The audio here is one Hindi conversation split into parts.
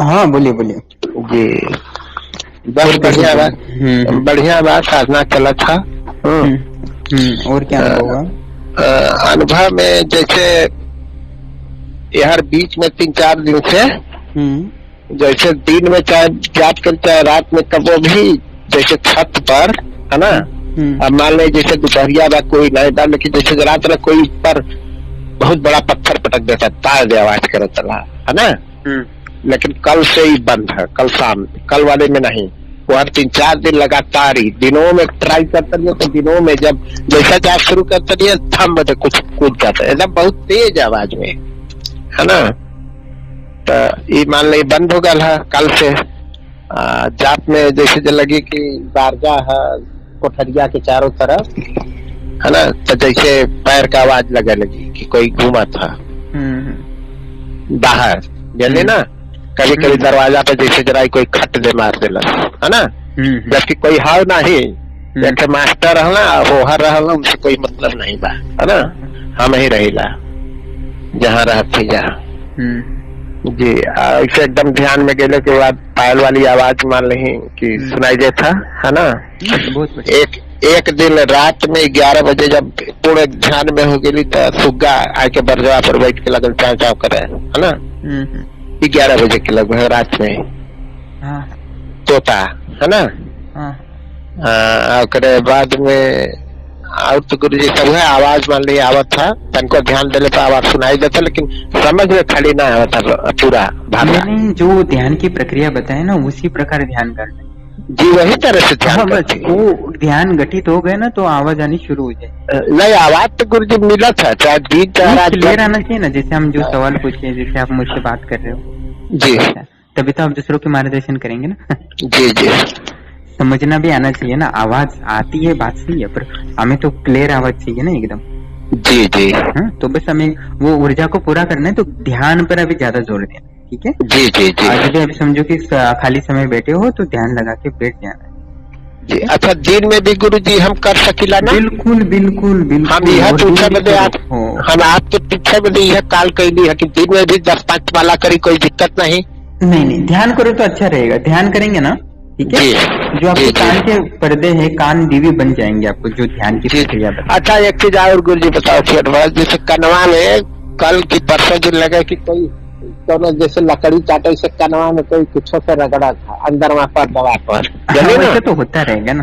हाँ बोलिए बोलिए। जी, बस बढ़िया बात। बढ़िया बात, साधना चला था। और क्या अनुभव हुआ? अनुभव में जैसे यार बीच में 3-4 दिन से जैसे दिन में चाहे जाप कर चाहे रात में कबो भी जैसे छत पर है ना, अब मान लीजिए जैसे दोपहरिया में कोई नहीं था, लेकिन जैसे रात में कोई पर बहुत बड़ा पत्थर पटक देता, तार दे आवाज कर चला है ना। लेकिन कल से ही बंद है, कल शाम, कल वाले में नहीं। वो हर 3-4 दिन लगातार ही दिनों में ट्राई करते रहिए, तो दिनों में जब जैसा जाप शुरू करते रहिए थम में कुछ कूद जाता है एकदम बहुत तेज आवाज में है ना। तो ये मान ली बंद हो गया है कल से। जाप में जैसे जो लगी कि बारगा है कोठरिया के चारों तरफ है ना, तो जैसे पैर का आवाज लगे लगी कि कोई घूमा था बाहर, जल्दी ना। कभी कभी दरवाजा पे जैसे जरा कोई खट दे मार देला है ना, जबकि कोई हाव नहीं, एक मास्टर रहना होहर रहना, उनसे कोई मतलब नहीं बा है ना। हम ही रहिला जहाँ रहती जा जी। ऐसे एकदम ध्यान में गेले के बाद पायल वाली आवाज मान ली कि सुनाई देता है ना। एक दिन रात में 11 बजे जब पूरे ध्यान में हो गई तो सुग्गा आके बरजवा पर बैठ के लगल चाव चाव करे है ना। 11 बजे के लगभग रात में तोता है ना। ओकरे बाद में और तो गुरु जी सब है आवाज मान ली आवत था, तनको ध्यान देने पर आवाज सुनाई देता, लेकिन समझ में खाली ना आवता पूरा भाग। मैंने जो ध्यान की प्रक्रिया बताई ना उसी प्रकार ध्यान करना जी, वही तरह से ध्यान वो ध्यान गठित हो गए ना तो आवाज आनी शुरू हो जाए। नहीं, आवाज तो गुरु जी मिला था, चाहे बीच क्लियर आना चाहिए ना। जैसे हम जो सवाल पूछे, जैसे आप मुझसे बात कर रहे हो जी, तभी तो आप दूसरों के मार्गदर्शन करेंगे ना। जी जी, समझना भी आना चाहिए ना। आवाज आती है बात सही है, पर हमें तो क्लियर आवाज चाहिए ना एकदम। जी जी। तो बस हमें वो ऊर्जा को पूरा करना है, तो ध्यान पर अभी ज्यादा जोर देना, ठीक है। जी जी जी। आज भी अभी समझो कि खाली समय बैठे हो तो ध्यान लगा के बैठ जाना जी। अच्छा, दिन में भी गुरु जी हम कर सकीला ना? बिल्कुल बिल्कुल बिल्कुल। हम यह पूछे बदे हम आपके पीछे बदे यह काल कैली है कि दिन में भी 10-5 माला करी, कोई दिक्कत नहीं? नहीं, ध्यान करो तो अच्छा रहेगा। ध्यान करेंगे ना, ठीक है। जो आपके कान के पर्दे हैं, कान दीवी बन जाएंगे आपको जो ध्यान की प्रक्रिया। अच्छा, एक चीज और गुरु जी बताओ फिर, जैसे कनवा में कल की परसों दिन लगे कि कोई तो जैसे लकड़ी काटे से कनवा में कोई कुछ से रगड़ा था अंदर वहाँ पर दवा पर, वैसे तो होता रहेगा ना।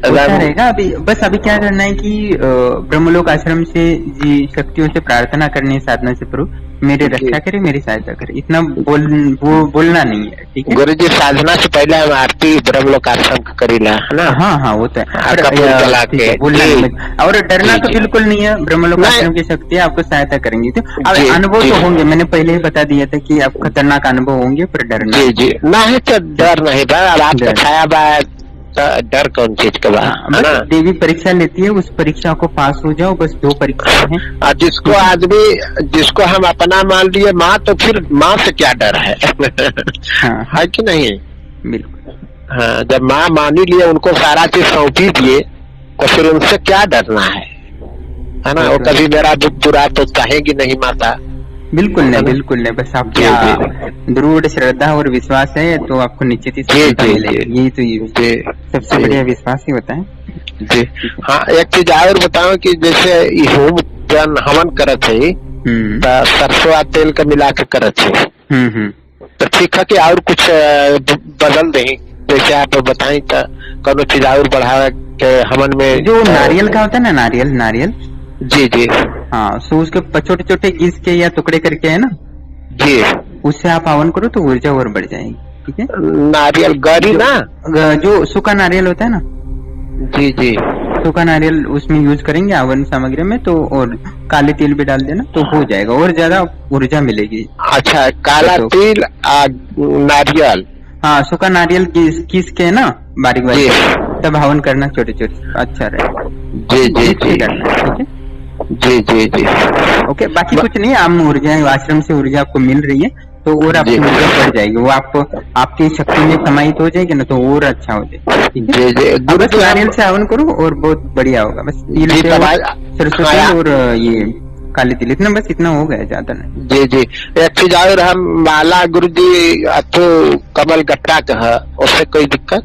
होता रहेगा। अभी क्या करना है कि ब्रह्मलोक आश्रम से जी शक्तियों से प्रार्थना करनी, साधना से प्रभु मेरी रक्षा करे, मेरी सहायता करे, इतना बोलना नहीं है, ठीक है। गुरु जी साधना से पहले हम आरती ब्रह्मलोक आश्रम का करीला है ना। हाँ होता है, बोलना नहीं और डरना तो बिल्कुल नहीं है। ब्रह्मलोक आश्रम की शक्ति आपको सहायता करेंगी। तो अब अनुभव तो होंगे, मैंने पहले ही बता दिया था कि आप खतरनाक अनुभव होंगे, पर डरना जी जी नहीं, तो डर नहीं था। आप छाया बात डर कौन चीज का बस देवी परीक्षा लेती है, उस परीक्षा को पास हो जाओ, बस 2 परीक्षा है। और जिसको हम अपना मान लिए माँ, तो फिर माँ से क्या डर है? है कि नहीं? बिल्कुल। हाँ, जब माँ मानी लिए, उनको सारा चीज सौंपी दिए, तो फिर उनसे क्या डरना है ना। वो कभी मेरा बुरा तो चाहेगी नहीं माता। बिल्कुल नहीं, बस आपकी दृढ़ श्रद्धा और विश्वास है तो आपको निश्चित ही सफलता मिलेगी। यही तो ये सबसे बढ़िया विश्वास ही होता है जी। हाँ, एक चीज और बताओ कि जैसे होम जन हवन करत है तो सरसों तेल का मिला के करत है, तो ठीक है कि और कुछ बदल दें? जैसे आप बताएं तो कोनो चीज और बढ़ावे के हवन में। जो नारियल का होता है ना, नारियल जी जी। हाँ, सो उसके छोटे छोटे घिस के या टुकड़े करके है ना जी, उससे आप हवन करो तो ऊर्जा और बढ़ जाएगी, ठीक है। नारियल गरी ना, जो सूखा नारियल होता है ना। जी जी, सूखा नारियल उसमें यूज करेंगे हवन सामग्री में, तो और काले तिल भी डाल देना तो हो जाएगा और ज्यादा ऊर्जा मिलेगी। अच्छा, काला तिल नारियल, हाँ, सूखा नारियल किस के ना बारीक बारीक, तब हवन करना छोटे छोटे, अच्छा रहेगा। जी जी जी, ठीक है। जी जी जी, ओके। बाकी कुछ नहीं, आम ऊर्जा आश्रम से ऊर्जा आपको मिल रही है तो और आपकी ऊर्जा बढ़ जाएगी, वो आपको आपकी शक्ति में समाहित हो जाएगी ना, तो और अच्छा हो जाएगा, ठीक है। बस नारियल से हवन करो और बहुत बढ़िया होगा। बस तिल से, सरसों तेल और ये काली तिल, इतना बस, इतना हो गया, ज्यादा नहीं। जी जी। एक चीज और, हम माला गुरुजी अथु कमल गट्टा का है, उससे कोई दिक्कत?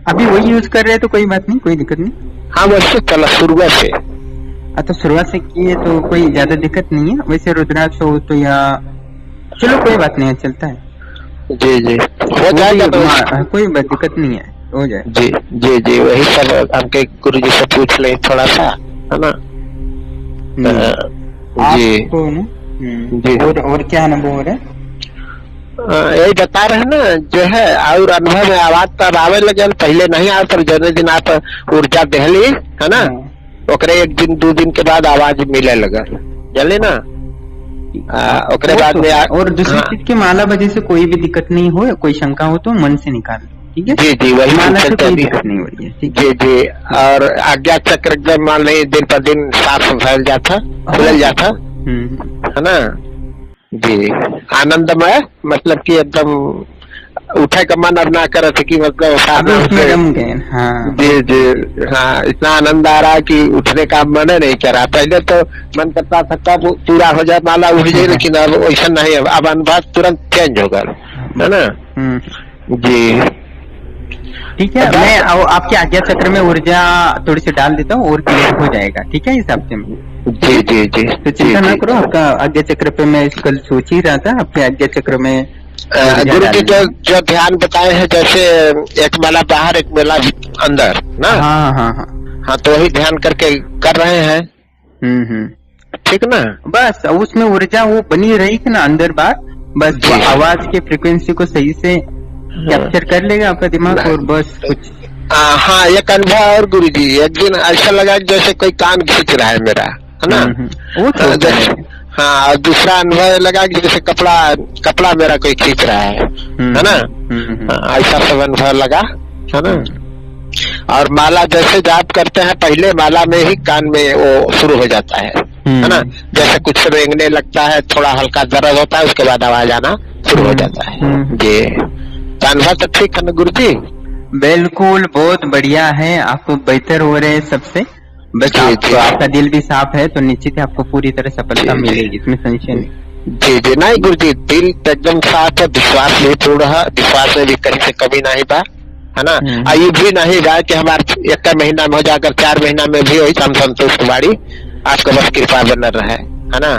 अभी वही यूज कर रहे हैं तो कोई बात नहीं, कोई दिक्कत नहीं। हाँ वैसे चला शुरुआत से। तो शुरुआत से किए तो कोई ज्यादा दिक्कत नहीं है। वैसे रुद्राक्ष हो तो या चलो कोई बात नहीं है, चलता है। जी जी, हो जाएगा, कोई दिक्कत नहीं है, हो जाए। जी जी जी, वही सब हमके गुरु जी से पूछ ले थोड़ा सा, है ना? जी जी। और क्या अनुभव हो रहा है? यही बता रहे ना, जो है और अनुभव में आवाज तब आवे लगे, पहले नहीं आया, पर जने दिन आप ऊर्जा दहली, है ना, ओकरे 1 दिन 2 दिन के बाद आवाज मिले लगा, जल्दी ना। ओकरे बाद में और दूसरी चीज की माला वजह से कोई भी दिक्कत नहीं हो, कोई शंका हो तो मन से निकाल, ठीक है? जी जी, वही माला से कोई दिक्कत नहीं हो रही है, ठीक है? जी जी। और आज्ञा चक्र जब मान ली दिन पर दिन साफ फैल जाता, खुल जाता, है ना? जी, आनंदमय, मतलब कि एकदम उठे का मन अब ना करे थे कि मतलब हाँ। जी जी, हाँ, इतना आनंद आ रहा है कि उठने का मन नहीं कर रहा। पहले तो मन करता था कब पूरा हो जाए, माला उठ जाए, लेकिन अब वैसा नहीं है, अब अनुभव तुरंत चेंज होगा, है ना? जी ठीक है। मैं आपके आज्ञा चक्र में ऊर्जा थोड़ी सी डाल देता हूँ और क्लियर हो जाएगा, ठीक है? इस हफ्ते में। जी जी जी, तो चिंता ना करो, आपका आज्ञा चक्र पे मैं कल सोच ही रहा था, आपके आज्ञा चक्र में गुरु जी जो ध्यान बताए हैं, जैसे एक माला बाहर एक माला अंदर ना। हाँ हाँ हाँ हाँ, तो वही ध्यान करके कर रहे हैं। ठीक ना, बस उसमें ऊर्जा वो बनी रही थी ना अंदर बाहर, बस आवाज के फ्रीक्वेंसी को सही से कैप्चर कर लेगा आपका दिमाग, और बस कुछ। हाँ, एक अनुभव और गुरु जी, एक दिन ऐसा लगा जैसे कोई कान खींच रहा है मेरा, है ना? वो तो हाँ, और दूसरा अनुभव लगा कि जैसे कपड़ा मेरा कोई खींच रहा है ना? ऐसा सब अनुभव लगा, है ना? और माला जैसे जाप करते हैं, पहले माला में ही कान में वो शुरू हो जाता है ना? जैसे कुछ रेंगने लगता है, थोड़ा हल्का दर्द होता है, उसके बाद आवाज आना शुरू हो जाता है। जी, अनुभव तो ठीक है ना गुरु जी? बिल्कुल, बहुत बढ़िया है, आप बेहतर हो रहे हैं सबसे। बस आपका दिल भी साफ है तो निश्चित है आपको पूरी तरह सफलता मिलेगी, इसमें संशय नहीं। जी जी, नहीं गुरु जी, दिल एकदम साफ है, विश्वास भी पूर्ण है, विश्वास में भी कहीं से कमी नहीं बा, है ना? ये भी नहीं बा कि हमारे 1 महीना में हो जाकर 4 महीना में भी हो, हम संतुष्ट बाड़ी, आपका बस कृपा बना रहे, है ना?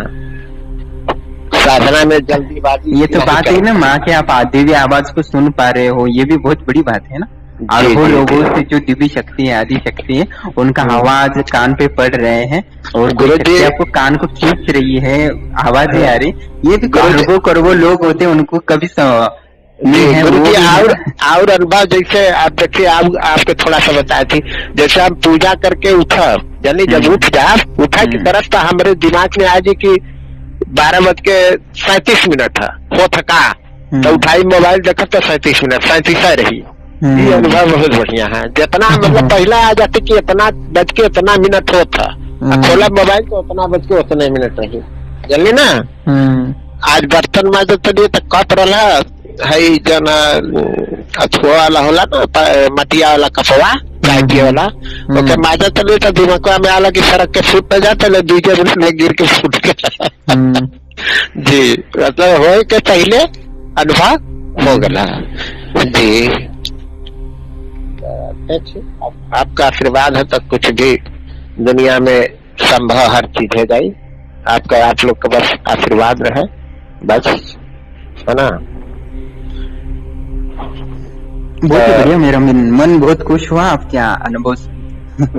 साधना में जल्दीबाजी, ये तो बात है ना माँ के आप दिव्य आवाज को सुन पा रहे हो, ये भी बहुत बड़ी बात है ना। और वो लोगों से जो दिव्य शक्ति है, आदि शक्ति है, उनका आवाज कान पे पड़ रहे हैं, और गुरु आपको कान को खींच रही है, आवाजें आ रही, ये भी करोड़ों लोग होते हैं, उनको कभी नहीं है। गुरु जी और अनुभव, जैसे आप देखिए, आपके थोड़ा सा बताए थी, जैसे हम पूजा करके उठा, यानी जब उठा की तरफ तो हमारे दिमाग में आ जी की 12:37 है, हो थका तो उठाई मोबाइल देखा तो 37 मिनट 37 रही। ये अनुभव बहुत बढ़िया है, जितना मतलब पहला आ जाते कि इतना बज के इतना मिनट होता, खोला मोबाइल तो उतना बज के उतने मिनट रही, जल्दी ना। आज बर्तन माजे तो कप रहा है, जन अथुआ वाला होला ना, मटिया वाला कपवा गाय वाला, ओके माजा तो दिमाग में आला की सड़क के फूट न जाता, दूसरे मिनट में गिर के फूट गया। जी, मतलब हो के पहले अनुभव हो गया। जी, आपका आशीर्वाद है तो कुछ भी दुनिया में संभव, हर चीज हो जाए। आप लोग का बस आशीर्वाद रहे, बस, है ना? बहुत ही बढ़िया, मेरा मन बहुत खुश हुआ आपके अनुभव से।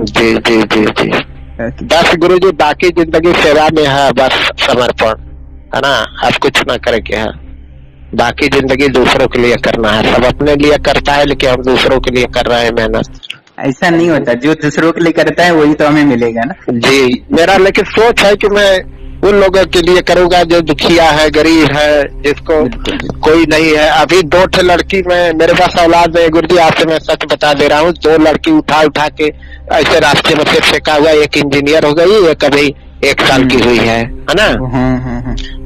जी जी जी जी, बस गुरु जी, बाकी जिंदगी सेवा में है, बस समर्पण, है ना? आप कुछ ना करेंगे, है बाकी जिंदगी दूसरों के लिए करना है। सब अपने लिए करता है, लेकिन हम दूसरों के लिए कर रहे हैं मेहनत। ऐसा नहीं होता, जो दूसरों के लिए करता है वही तो हमें मिलेगा ना। जी, मेरा लेकिन सोच है कि मैं उन लोगों के लिए करूंगा जो दुखिया है, गरीब है, जिसको कोई नहीं है। अभी 2 लड़की में मेरे पास औलाद है गुरु जी, आपसे मैं सच बता दे रहा हूँ, 2 लड़की उठा के ऐसे रास्ते में से फेंका हुआ, एक इंजीनियर हो गई, एक अभी 1 साल की हुई है ना?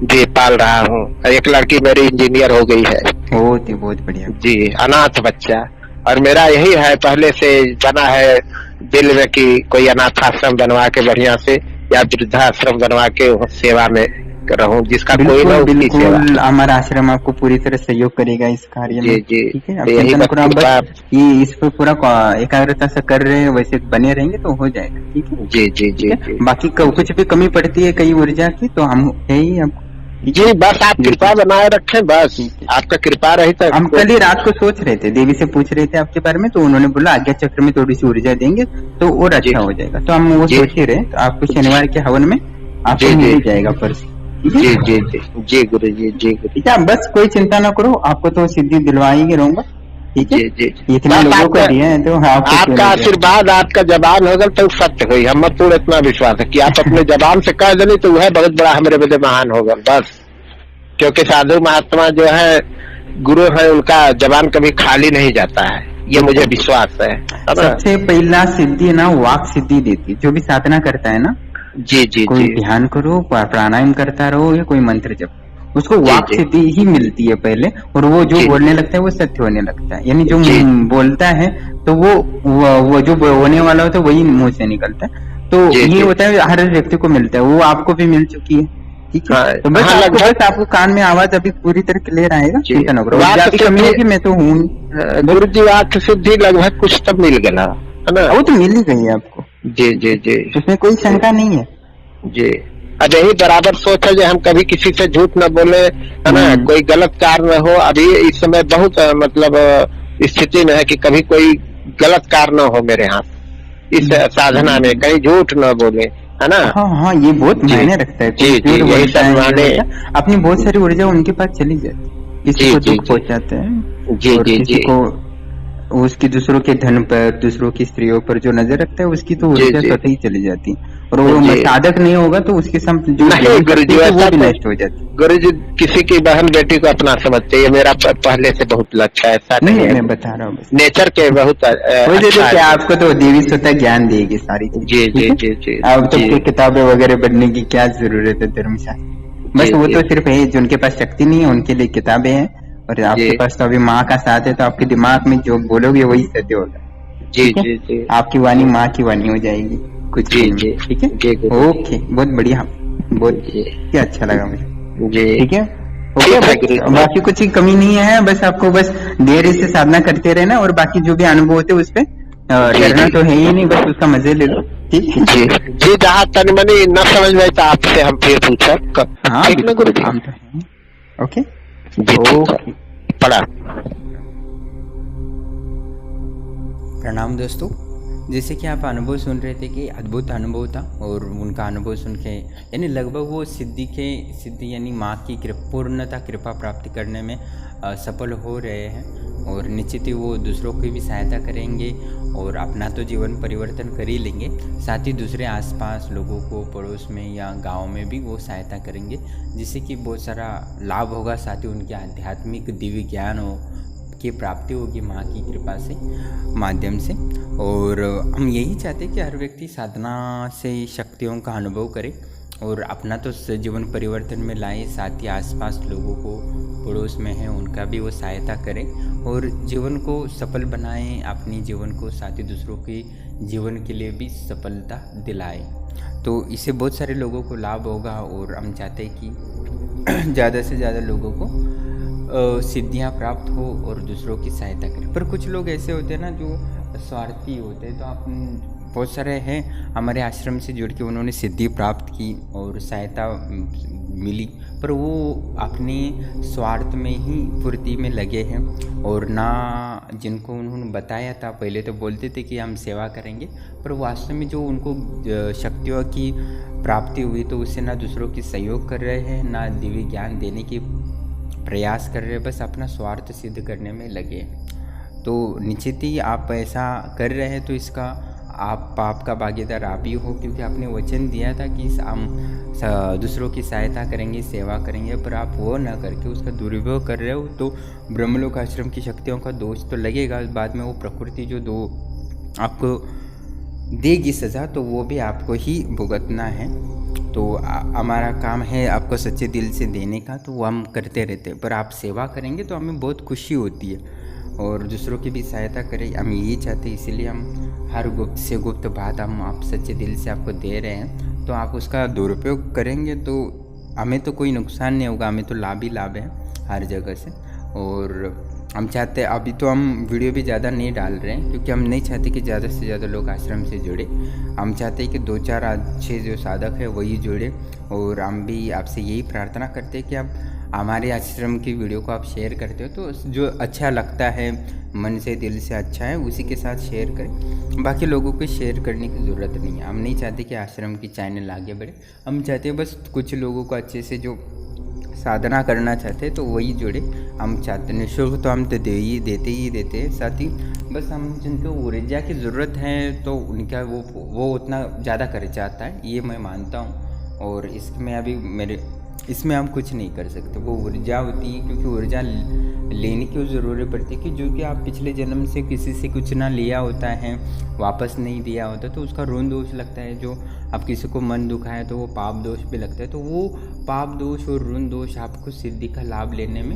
जी, पाल रहा हूँ। एक लड़की मेरी इंजीनियर हो गई है। बहुत बढ़िया जी, अनाथ बच्चा। और मेरा यही है, पहले से बना है दिल में कि कोई अनाथ आश्रम बनवा के बढ़िया से या वृद्धाश्रम बनवा के वहाँ सेवा में रहूं, जिसका कोई बिल्कुल ना उसकी सेवा। बिल्कुल हमारा आश्रम आपको पूरी तरह सहयोग करेगा इस कार्य जी में। जी ठीक है, आप यही चिंता न करो, आप कृपा। बस ये इस पर पूरा एकाग्रता से कर रहे हैं, वैसे बने रहेंगे तो हो जाएगा। ठीक है जी जी जी जी बाकी कुछ भी कमी पड़ती है कई ऊर्जा की तो हम है ही आपको। जी, बस आप कृपा बनाए रखें, बस आपका कृपा रही तो। हम कल ही रात को सोच रहे थे, देवी से पूछ रहे थे आपके बारे में, तो उन्होंने बोला आज्ञा चक्र में थोड़ी सी ऊर्जा देंगे तो और अच्छा हो जाएगा। तो हम वो सोच ही रहे, तो आपको शनिवार के हवन में आपको मिल जाएगा पर्स। जी जी जी जी गुरु जी, जी गुरु। ठीक है, बस कोई चिंता ना करो, आपको तो सिद्धि दिलवा ही रहूंगा। ठीक है, जी जी इतने लोगों को दिए हैं तो आपका आशीर्वाद, आपका जबान होगा तो सत्य हुई। हम पूरा इतना विश्वास है कि आप अपने जबान से कह देनी तो वह बहुत बड़ा हमारे बदे महान होगा। बस क्योंकि साधु महात्मा जो है गुरु है, उनका जबान कभी खाली नहीं जाता है, ये मुझे विश्वास है। सबसे पहला सिद्धि ना वाक सिद्धि देती, जो भी साधना करता है ना। जी जी कोई ध्यान करो, प्राणायाम करता रहो या कोई मंत्र जप, उसको वाक सिद्धि ही मिलती है पहले, और वो जो बोलने लगता है वो सत्य होने लगता है। यानी जो बोलता है तो वो जो होने वाला होता है वही मुंह से निकलता है। तो ये होता है हर व्यक्ति को मिलता है, वो आपको भी मिल चुकी है। ठीक है, तो बस आपको कान में आवाज अभी पूरी तरह क्लियर आएगा, चिंता न करो। कमी होगी मैं तो हूँ गुरु जी, वाक सिद्धि लगभग कुछ तब मिल गया है ना, वो तो मिल ही गई है आपको। जी जी जी, उसमें कोई शंका नहीं है जी। अब यही बराबर सोच है जो हम कभी किसी से झूठ न बोले, है ना, कोई गलत कार्य न हो। अभी इस समय बहुत मतलब स्थिति में है कि कभी कोई गलत कार्य न हो मेरे हाथ इस साधना में, कहीं झूठ न बोले, है ना। हाँ हाँ, ये बहुत मायने रखता है। अपनी बहुत सारी ऊर्जा उनके पास चली जाती, किसी को दुख पहुंचाते हैं, जी जी जी, को उसकी दूसरों के धन पर, दूसरों की स्त्रियों पर जो नजर रखता है उसकी तो ऊर्जा स्वतः ही चली जाती है, और वो साधक नहीं होगा तो उसके जो गुरु जी वो भी नष्ट हो जाती है। गुरु जी किसी की बहन बेटी को अपना समझते, ये मेरा पहले से बहुत लक्ष्य है। ऐसा नहीं है, मैं बता रहा हूँ नेचर के बहुत अच्छा, आपको तो देवी स्वतः ज्ञान देगी सारी चीज। जी जी जी जी, अब तो किताबें वगैरह पढ़ने की क्या जरूरत है धर्मशास्त्र, बस वो तो सिर्फ है जिनके पास शक्ति नहीं है उनके लिए किताबें हैं, और आपके पास तो अभी माँ का साथ है, तो आपके दिमाग में जो बोलोगे वही सत्य होगा। जी जी जी, आपकी वाणी माँ की वाणी हो जाएगी कुछ। जी जी, ठीक है, ओके, बहुत बढ़िया, बहुत क्या अच्छा लगा मुझे। जी ठीक है, ओके, बाकी कुछ ही कमी नहीं है, बस आपको बस धैर्य से साधना करते रहना, और बाकी जो भी अनुभव होते उस पर डरना तो है ही नहीं, बस उसका मजे ले लो। ठीक है जी जी, जहाँ तन मनी न समझ में तो आपसे हम फिर पूछा। हाँ ओके पढ़ा। प्रणाम दोस्तों, जैसे कि आप अनुभव सुन रहे थे कि अद्भुत अनुभव था, और उनका अनुभव सुन के यानी लगभग वो सिद्धि यानी माँ की पूर्णता कृपा प्राप्ति करने में सफल हो रहे हैं, और निश्चित ही वो दूसरों की भी सहायता करेंगे और अपना तो जीवन परिवर्तन कर ही लेंगे, साथ ही दूसरे आसपास लोगों को पड़ोस में या गांव में भी वो सहायता करेंगे, जिससे कि बहुत सारा लाभ होगा, साथ ही उनके आध्यात्मिक दिव्य ज्ञान की प्राप्ति होगी माँ की कृपा से माध्यम से। और हम यही चाहते हैं कि हर व्यक्ति साधना से शक्तियों का अनुभव करे और अपना तो जीवन परिवर्तन में लाए, साथ ही आसपास लोगों को पड़ोस में है उनका भी वो सहायता करें और जीवन को सफल बनाएं, अपनी जीवन को, साथ ही दूसरों के जीवन के लिए भी सफलता दिलाएं। तो इससे बहुत सारे लोगों को लाभ होगा, और हम चाहते हैं कि ज़्यादा से ज़्यादा लोगों को सिद्धियां प्राप्त हो और दूसरों की सहायता करें। पर कुछ लोग ऐसे होते हैं ना जो स्वार्थी होते हैं, तो आप बहुत सारे हैं हमारे आश्रम से जुड़ के उन्होंने सिद्धि प्राप्त की और सहायता मिली, पर वो अपने स्वार्थ में ही पूर्ति में लगे हैं, और ना जिनको उन्होंने बताया था, पहले तो बोलते थे कि हम सेवा करेंगे, पर वास्तव में जो उनको शक्तियों की प्राप्ति हुई तो उससे ना दूसरों की सहयोग कर रहे हैं, ना दिव्य ज्ञान देने की प्रयास कर रहे हैं, बस अपना स्वार्थ सिद्ध करने में लगे। तो निश्चित ही आप ऐसा कर रहे हैं तो इसका आप पाप का भागीदार आप ही हो, क्योंकि आपने वचन दिया था कि हम दूसरों की सहायता करेंगे, सेवा करेंगे, पर आप वो ना करके उसका दुरुपयोग कर रहे हो, तो ब्रह्मलोक आश्रम की शक्तियों का दोष तो लगेगा, बाद में वो प्रकृति जो दो आपको देगी सज़ा, तो वो भी आपको ही भुगतना है। तो हमारा काम है आपको सच्चे दिल से देने का, तो वो हम करते रहते हैं, पर आप सेवा करेंगे तो हमें बहुत खुशी होती है और दूसरों की भी सहायता करें, हम यही चाहते हैं। इसीलिए हम हर गुप्त से गुप्त बात हम आप सच्चे दिल से आपको दे रहे हैं। तो आप उसका दुरुपयोग करेंगे तो हमें तो कोई नुकसान नहीं होगा, हमें तो लाभ ही लाभ है हर जगह से। और हम चाहते हैं, अभी तो हम वीडियो भी ज़्यादा नहीं डाल रहे हैं क्योंकि हम नहीं चाहते कि ज़्यादा से ज़्यादा लोग आश्रम से जुड़े। हम चाहते हैं कि 2-4 अच्छे जो साधक है वही जुड़े। और हम भी आपसे यही प्रार्थना करते हैं कि आप हमारे आश्रम की वीडियो को आप शेयर करते हो तो जो अच्छा लगता है, मन से दिल से अच्छा है, उसी के साथ शेयर करें। बाकी लोगों को शेयर करने की ज़रूरत नहीं है। हम नहीं चाहते कि आश्रम की चैनल आगे बढ़े, हम चाहते हैं बस कुछ लोगों को अच्छे से जो साधना करना चाहते हैं तो वही जुड़े। हम चाहते निःशुल्क तो हम तो देते हैं, साथ ही बस हम जिनको ऊर्जा की ज़रूरत है तो उनका वो उतना ज़्यादा खर्चा आता है, ये मैं मानता हूँ। और इसमें हम कुछ नहीं कर सकते। वो ऊर्जा होती है, क्योंकि ऊर्जा लेने की ज़रूरत पड़ती है कि जो कि आप पिछले जन्म से किसी से कुछ ना लिया होता है, वापस नहीं दिया होता, तो उसका ऋण दोष लगता है। जो आप किसी को मन दुखाए तो वो पाप दोष भी लगता है, तो वो पाप दोष और ऋण दोष आपको सिद्धि का लाभ लेने में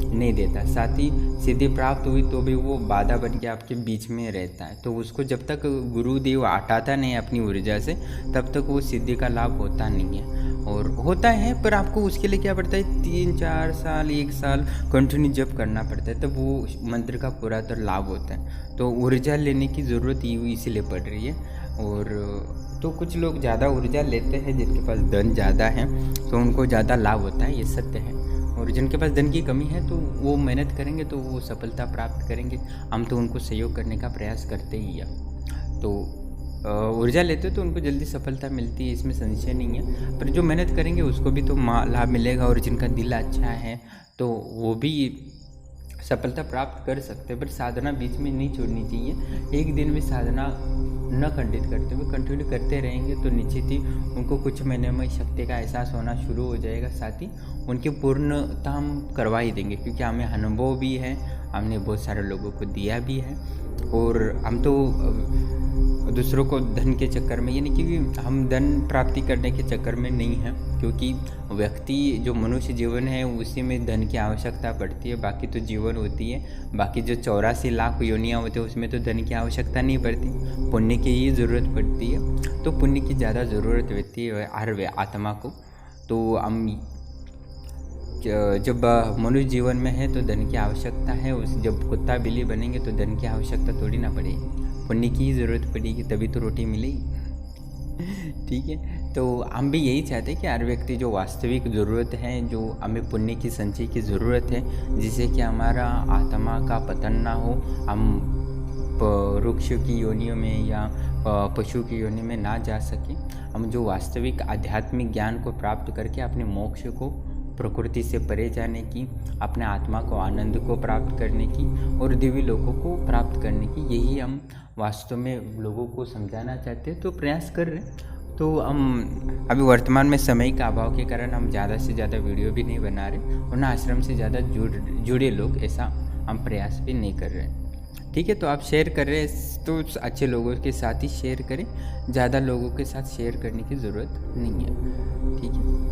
नहीं देता। साथ ही सिद्धि प्राप्त हुई तो भी वो बाधा बन के आपके बीच में रहता है, तो उसको जब तक गुरुदेव हटाता नहीं अपनी ऊर्जा से तब तक वो सिद्धि का लाभ होता नहीं है। और होता है पर आपको उसके लिए क्या पड़ता है, 3-4 साल 1 साल कंटिन्यू जप करना पड़ता है, तब वो मंत्र का पूरा तो लाभ होता है। तो ऊर्जा लेने की ज़रूरत इसीलिए पड़ रही है। और तो कुछ लोग ज़्यादा ऊर्जा लेते हैं, जिनके पास धन ज़्यादा है तो उनको ज़्यादा लाभ होता है, ये सत्य है। और जिनके पास धन की कमी है तो वो मेहनत करेंगे तो वो सफलता प्राप्त करेंगे। हम तो उनको सहयोग करने का प्रयास करते ही हैं। तो ऊर्जा लेते तो उनको जल्दी सफलता मिलती है, इसमें संशय नहीं है। पर जो मेहनत करेंगे उसको भी तो लाभ मिलेगा, और जिनका दिल अच्छा है तो वो भी सफलता प्राप्त कर सकते हैं। पर साधना बीच में नहीं छोड़नी चाहिए। एक दिन में साधना न खंडित करते हुए कंटिन्यू करते रहेंगे तो निश्चित ही उनको कुछ महीने में शक्ति का एहसास होना शुरू हो जाएगा। साथ ही उनकी पूर्णता हम करवा ही देंगे, क्योंकि हमें अनुभव भी है, हमने बहुत सारे लोगों को दिया भी है। और हम तो दूसरों को धन के चक्कर में, यानी कि हम धन प्राप्ति करने के चक्कर में नहीं हैं, क्योंकि व्यक्ति जो मनुष्य जीवन है उसी में धन की आवश्यकता पड़ती है। बाकी तो जीवन होती है, बाकी जो 84 लाख योनियाँ होती है उसमें तो धन की आवश्यकता नहीं पड़ती, पुण्य की ही ज़रूरत पड़ती है। तो पुण्य की ज़्यादा ज़रूरत होती है हर आत्मा को। तो हम जब मनुष्य जीवन में है तो धन की आवश्यकता है, जब कुत्ता बिल्ली बनेंगे तो धन की आवश्यकता थोड़ी ना पड़ेगी, पुण्य की ही ज़रूरत पड़ेगी, तभी तो रोटी मिलेगी। ठीक है, तो हम भी यही चाहते हैं कि हर व्यक्ति जो वास्तविक ज़रूरत है, जो हमें पुण्य की संचय की ज़रूरत है, जिससे कि हमारा आत्मा का पतन ना हो, हम वृक्ष की योनियों में या पशु की योनि में ना जा सकें। हम जो वास्तविक आध्यात्मिक ज्ञान को प्राप्त करके अपने मोक्ष को, प्रकृति से परे जाने की, अपने आत्मा को आनंद को प्राप्त करने की और दिव्य लोगों को प्राप्त करने की, यही हम वास्तव में लोगों को समझाना चाहते हैं। तो प्रयास कर रहे हैं। तो हम अभी वर्तमान में समय का अभाव के कारण हम ज़्यादा से ज़्यादा वीडियो भी नहीं बना रहे, और ना आश्रम से ज़्यादा जुड़े लोग, ऐसा हम प्रयास भी नहीं कर रहे हैं। ठीक है, तो आप शेयर कर रहे हैं तो अच्छे लोगों के साथ ही शेयर करें, ज़्यादा लोगों के साथ शेयर करने की ज़रूरत नहीं है। ठीक है।